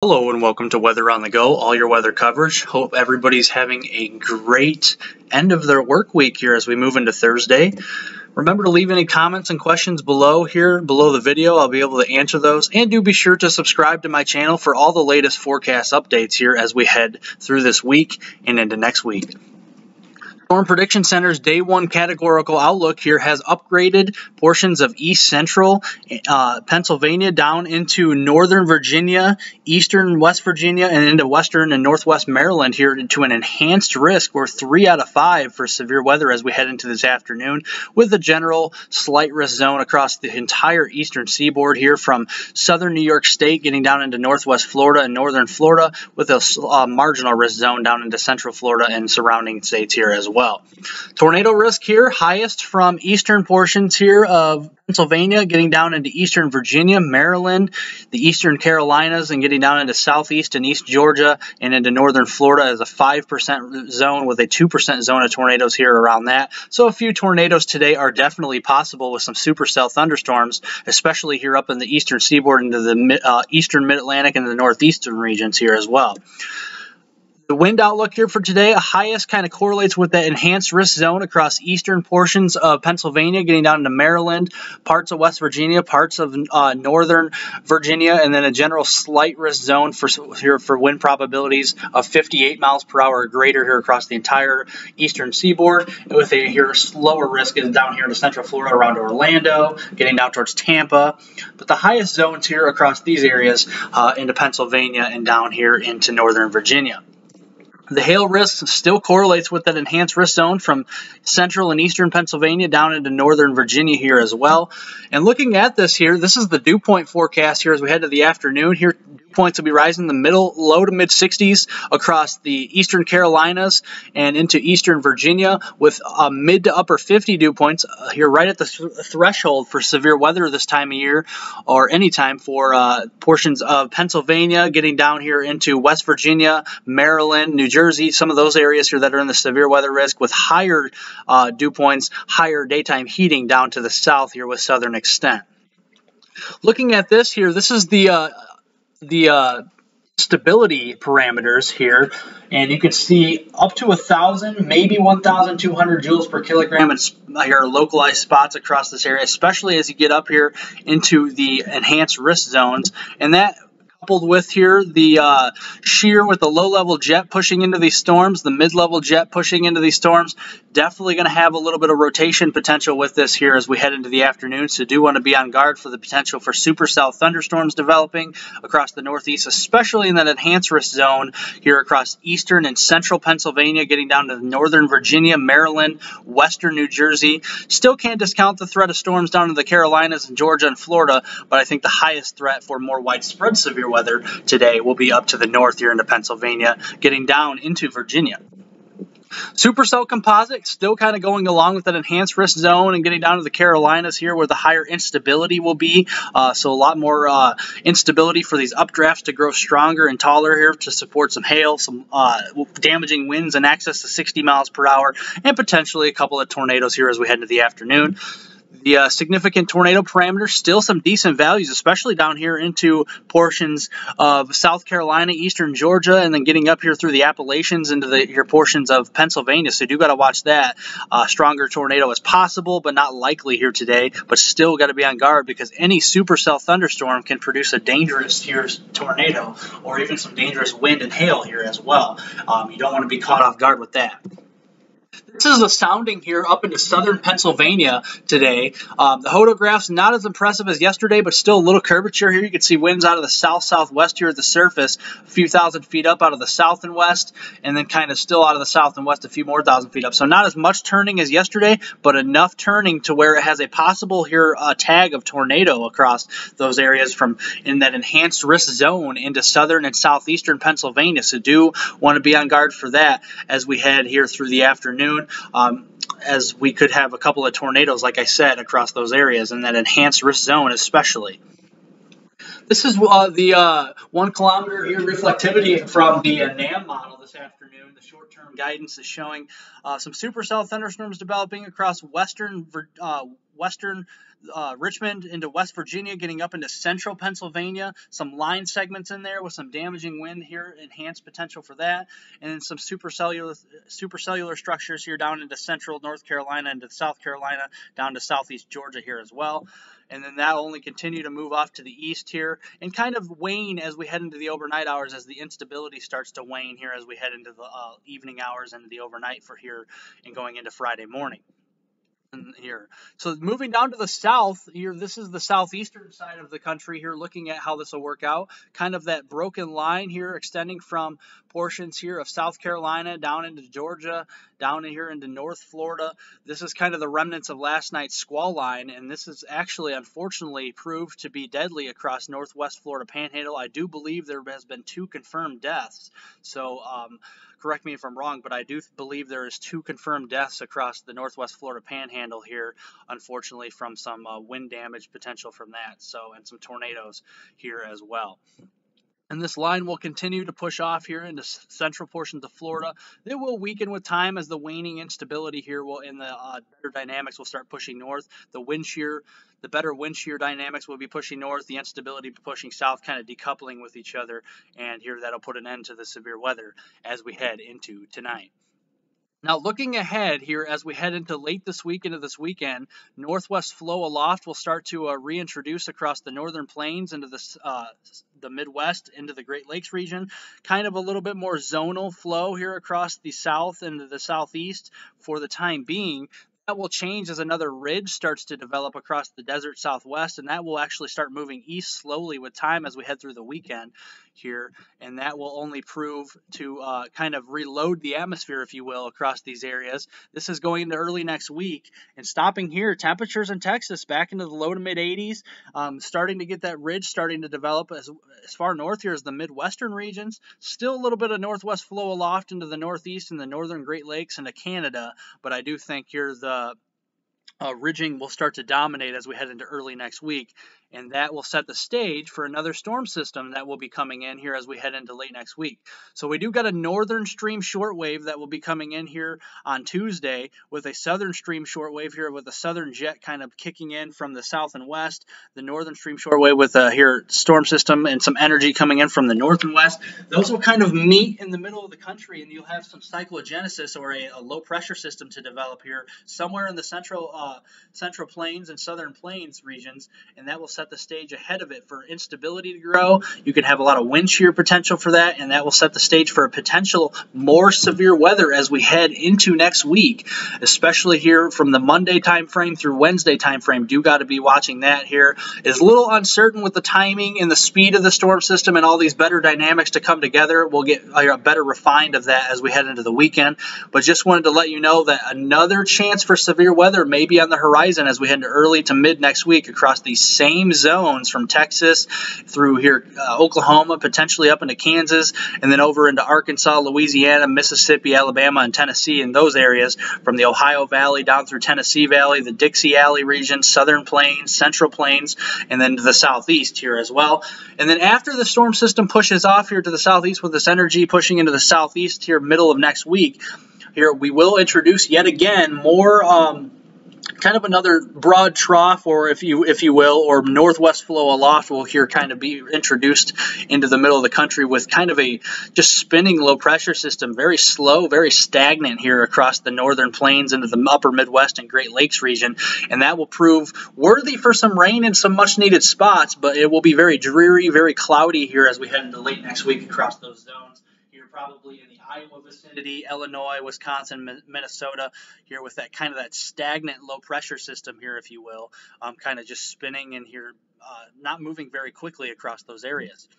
Hello and welcome to Weather on the Go, all your weather coverage. Hope everybody's having a great end of their work week here as we move into Thursday. Remember to leave any comments and questions below the video. I'll be able to answer those. And do be sure to subscribe to my channel for all the latest forecast updates here as we head through this week and into next week. Storm Prediction Center's Day 1 categorical outlook here has upgraded portions of east central Pennsylvania down into northern Virginia, eastern West Virginia, and into western and northwest Maryland here to an enhanced risk or 3 out of 5 for severe weather as we head into this afternoon, with a general slight risk zone across the entire eastern seaboard here from southern New York State getting down into northwest Florida and northern Florida, with a marginal risk zone down into central Florida and surrounding states here as well. Tornado risk here, highest from eastern portions here of Pennsylvania, getting down into eastern Virginia, Maryland, the eastern Carolinas, and getting down into southeast and east Georgia and into northern Florida as a 5% zone with a 2% zone of tornadoes here around that. So a few tornadoes today are definitely possible with some supercell thunderstorms, especially here up in the eastern seaboard into the eastern mid-Atlantic and the northeastern regions here as well. The wind outlook here for today, a highest kind of correlates with that enhanced risk zone across eastern portions of Pennsylvania, getting down into Maryland, parts of West Virginia, parts of northern Virginia, and then a general slight risk zone for wind probabilities of 58 miles per hour or greater here across the entire eastern seaboard, with a slower risk is down here in central Florida around Orlando, getting down towards Tampa. But the highest zones here across these areas into Pennsylvania and down here into northern Virginia. The hail risk still correlates with that enhanced risk zone from central and eastern Pennsylvania down into northern Virginia here as well. And looking at this here, this is the dew point forecast here as we head to the afternoon. Here, dew points will be rising in the low to mid 60s across the eastern Carolinas and into eastern Virginia, with mid to upper 50 dew points here right at the threshold for severe weather this time of year, or any time for portions of Pennsylvania, getting down here into West Virginia, Maryland, New Jersey, some of those areas here that are in the severe weather risk, with higher dew points, higher daytime heating down to the south here with southern extent. Looking at this here, this is the stability parameters here, and you can see up to 1,000, maybe 1,200 joules per kilogram here are localized spots across this area, especially as you get up here into the enhanced risk zones. And that, coupled with here the shear with the low-level jet pushing into these storms, the mid-level jet pushing into these storms, definitely going to have a little bit of rotation potential with this here as we head into the afternoon. So do want to be on guard for the potential for supercell thunderstorms developing across the northeast, especially in that enhanced risk zone here across eastern and central Pennsylvania, getting down to northern Virginia, Maryland, western New Jersey. Still can't discount the threat of storms down to the Carolinas and Georgia and Florida, but I think the highest threat for more widespread severe weather today will be up to the north here into Pennsylvania, getting down into Virginia. Supercell composite still kind of going along with that enhanced risk zone and getting down to the Carolinas here where the higher instability will be. So a lot more instability for these updrafts to grow stronger and taller here to support some hail, some damaging winds in excess of 60 miles per hour, and potentially a couple of tornadoes here as we head into the afternoon. The significant tornado parameters, still some decent values, especially down here into portions of South Carolina, eastern Georgia, and then getting up here through the Appalachians into your portions of Pennsylvania. So you do got to watch that. Stronger tornado is possible, but not likely here today. But still got to be on guard because any supercell thunderstorm can produce a dangerous tornado or even some dangerous wind and hail here as well. You don't want to be caught off guard with that. This is the sounding here up into southern Pennsylvania today. The hodograph's not as impressive as yesterday, but still a little curvature here. You can see winds out of the south-southwest here at the surface, a few thousand feet up out of the south and west, and then kind of still out of the south and west a few more thousand feet up. So not as much turning as yesterday, but enough turning to where it has a possible here tag of tornado across those areas from in that enhanced risk zone into southern and southeastern Pennsylvania. So do want to be on guard for that as we head here through the afternoon. As we could have a couple of tornadoes, like I said, across those areas in that enhanced risk zone especially. This is the 1 kilometer here reflectivity from the NAM model this afternoon. The short-term guidance is showing some supercell thunderstorms developing across western western Richmond into West Virginia, getting up into central Pennsylvania. Some line segments in there with some damaging wind here, enhanced potential for that. And then some supercellular structures here down into central North Carolina, into South Carolina, down to southeast Georgia here as well. And then that'll only continue to move off to the east here and kind of wane as we head into the overnight hours, as the instability starts to wane here as we head into the evening hours and the overnight for here and going into Friday morning. Here. So moving down to the south here, this is the southeastern side of the country here, looking at how this will work out. Kind of that broken line here extending from portions here of South Carolina down into Georgia, down in here into North Florida. This is kind of the remnants of last night's squall line, and this is actually unfortunately proved to be deadly across northwest Florida Panhandle. I do believe there has been 2 confirmed deaths. So correct me if I'm wrong, but I do believe there is 2 confirmed deaths across the northwest Florida Panhandle here, unfortunately, from some wind damage potential from that. So, and some tornadoes here as well. And this line will continue to push off here into central portions of Florida. It will weaken with time as the waning instability here will, in the better dynamics, will start pushing north. The better wind shear dynamics will be pushing north. The instability pushing south, kind of decoupling with each other. And here that'll put an end to the severe weather as we head into tonight. Now, looking ahead here as we head into late this week into this weekend, northwest flow aloft will start to reintroduce across the northern plains into the Midwest, into the Great Lakes region. Kind of a little bit more zonal flow here across the south and the southeast for the time being. That will change as another ridge starts to develop across the desert southwest, and that will actually start moving east slowly with time as we head through the weekend here, and that will only prove to kind of reload the atmosphere, if you will, across these areas. This is going into early next week, and stopping here, temperatures in Texas back into the low to mid 80s, starting to get that ridge starting to develop as far north here as the Midwestern regions. Still a little bit of northwest flow aloft into the northeast and the northern Great Lakes into Canada, but I do think here the ridging will start to dominate as we head into early next week, and that will set the stage for another storm system that will be coming in here as we head into late next week. So we do got a northern stream shortwave that will be coming in here on Tuesday, with a southern stream shortwave here with a southern jet kind of kicking in from the south and west. The northern stream shortwave with here storm system and some energy coming in from the north and west. Those will kind of meet in the middle of the country, and you'll have some cyclogenesis, or a low pressure system, to develop here somewhere in the central plains and southern plains regions, and that will set the stage ahead of it for instability to grow. You can have a lot of wind shear potential for that, and that will set the stage for a potential more severe weather as we head into next week, especially here from the Monday time frame through Wednesday time frame. Do got to be watching that here. It's a little uncertain with the timing and the speed of the storm system and all these better dynamics to come together. We'll get a better refined of that as we head into the weekend, but just wanted to let you know that another chance for severe weather may be on the horizon as we head into early to mid next week across these same zones from Texas through here Oklahoma, potentially up into Kansas, and then over into Arkansas, Louisiana, Mississippi, Alabama, and Tennessee, in those areas from the Ohio Valley down through Tennessee Valley, the Dixie Alley region, Southern Plains, Central Plains, and then to the southeast here as well. And then after the storm system pushes off here to the southeast with this energy pushing into the southeast here middle of next week, here we will introduce yet again more kind of another broad trough, or if you will, or northwest flow aloft will here kind of be introduced into the middle of the country with kind of a just spinning low pressure system, very slow, very stagnant here across the northern plains into the upper Midwest and Great Lakes region, and that will prove worthy for some rain in some much needed spots, but it will be very dreary, very cloudy here as we head into late next week across those zones. Probably in the Iowa vicinity, Illinois, Wisconsin, Minnesota, here with that kind of that stagnant low pressure system here, if you will, kind of just spinning and here not moving very quickly across those areas.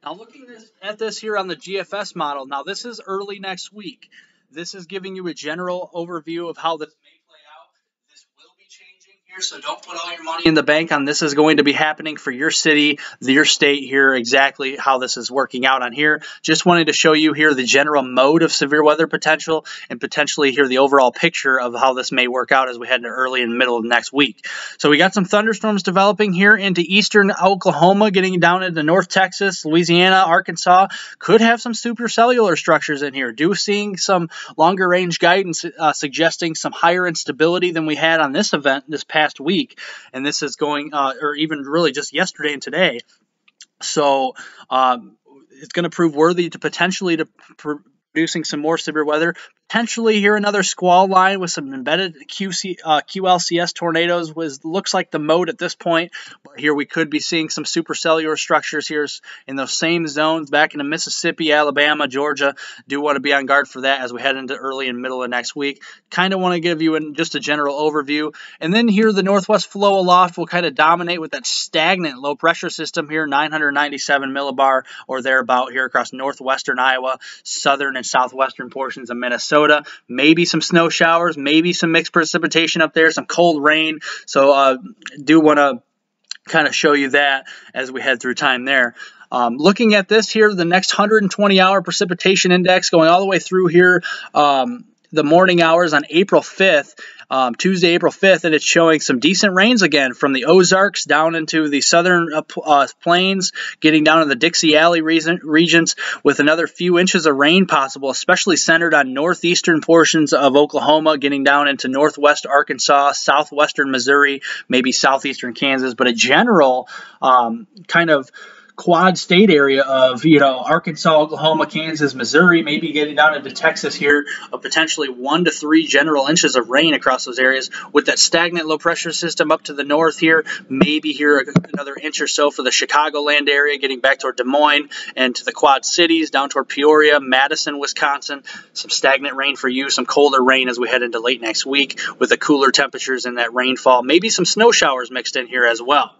Now looking at this here on the GFS model, now this is early next week. This is giving you a general overview of how this may play out. This will be changing here, so don't put all your money in the bank on this is going to be happening for your city, your state here, exactly how this is working out on here. Just wanted to show you here the general mode of severe weather potential and potentially here the overall picture of how this may work out as we head into early and middle of next week. So we got some thunderstorms developing here into eastern Oklahoma, getting down into North Texas, Louisiana, Arkansas. Could have some supercellular structures in here. Seeing some longer range guidance suggesting some higher instability than we had on this event this past week, and this is going or even really just yesterday and today. So it's going to prove worthy to potentially producing some more severe weather. Potentially here another squall line with some embedded QLCS tornadoes looks like the mode at this point. But here we could be seeing some supercellular structures here in those same zones back into Mississippi, Alabama, Georgia. Do want to be on guard for that as we head into early and middle of next week. Kind of want to give you just a general overview. And then here the northwest flow aloft will kind of dominate with that stagnant low pressure system here, 997 millibar or thereabout here across northwestern Iowa, southern and southwestern portions of Minnesota. Maybe some snow showers, maybe some mixed precipitation up there, some cold rain. So do want to kind of show you that as we head through time there. Looking at this here, the next 120-hour precipitation index going all the way through here, the morning hours on April 5th, Tuesday, April 5th, and it's showing some decent rains again from the Ozarks down into the southern plains, getting down to the Dixie Alley regions with another few inches of rain possible, especially centered on northeastern portions of Oklahoma, getting down into northwest Arkansas, southwestern Missouri, maybe southeastern Kansas, but a general kind of quad state area of, Arkansas, Oklahoma, Kansas, Missouri, maybe getting down into Texas here, of potentially 1 to 3 general inches of rain across those areas with that stagnant low pressure system up to the north here, maybe here another inch or so for the Chicagoland area, getting back toward Des Moines and to the Quad Cities, down toward Peoria, Madison, Wisconsin. Some stagnant rain for you, some colder rain as we head into late next week with the cooler temperatures and that rainfall. Maybe some snow showers mixed in here as well.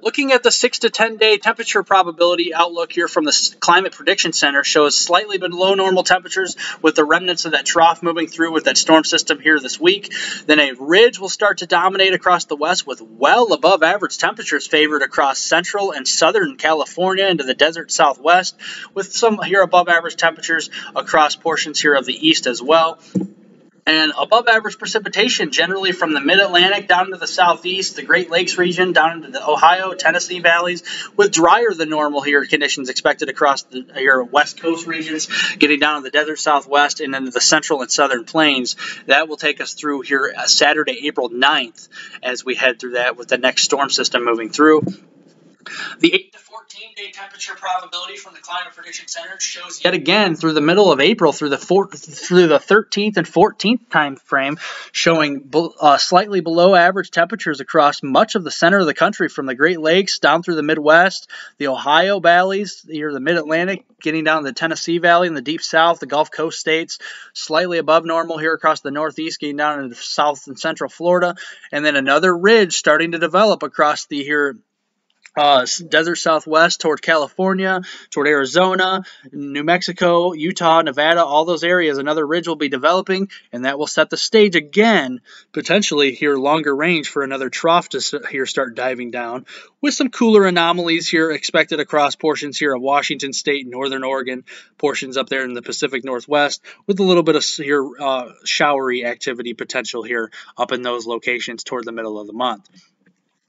Looking at the 6 to 10 day temperature probability outlook here from the Climate Prediction Center shows slightly below normal temperatures with the remnants of that trough moving through with that storm system here this week. Then a ridge will start to dominate across the west with well above average temperatures favored across central and southern California into the desert southwest, with some here above average temperatures across portions here of the east as well. And above average precipitation generally from the mid-Atlantic down to the southeast, the Great Lakes region, down into the Ohio, Tennessee valleys, with drier than normal here conditions expected across the west coast regions, getting down to the desert southwest and into the central and southern plains. That will take us through here Saturday, April 9th, as we head through that with the next storm system moving through. The 8 to 14-day temperature probability from the Climate Prediction Center shows yet again through the middle of April through the 13th and 14th time frame, showing slightly below average temperatures across much of the center of the country, from the Great Lakes down through the Midwest, the Ohio valleys, here the Mid-Atlantic, getting down to the Tennessee Valley in the deep south, the Gulf Coast states, slightly above normal here across the Northeast, getting down into south and central Florida, and then another ridge starting to develop across the desert southwest toward California, toward Arizona, New Mexico, Utah, Nevada, all those areas. Another ridge will be developing, and that will set the stage again, potentially here longer range for another trough to here start diving down, with some cooler anomalies here expected across portions here of Washington State, Northern Oregon, portions up there in the Pacific Northwest, with a little bit of here showery activity potential here up in those locations toward the middle of the month.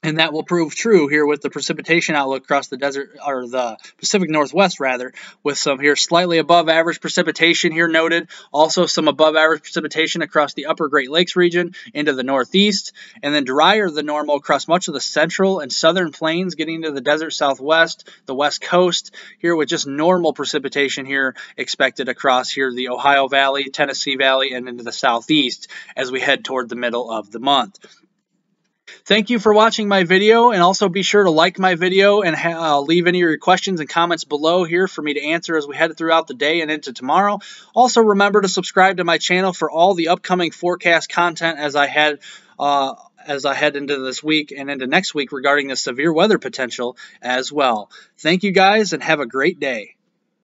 And that will prove true here with the precipitation outlook across the desert, or the Pacific Northwest rather, with some here slightly above average precipitation here noted. Also some above average precipitation across the upper Great Lakes region into the Northeast, and then drier than normal across much of the central and southern plains, getting into the desert Southwest, the West Coast, here with just normal precipitation here expected across here the Ohio Valley, Tennessee Valley, and into the Southeast as we head toward the middle of the month. Thank you for watching my video, and also be sure to like my video and leave any of your questions and comments below here for me to answer as we head throughout the day and into tomorrow. Also remember to subscribe to my channel for all the upcoming forecast content as I head into this week and into next week regarding the severe weather potential as well. Thank you guys, and have a great day.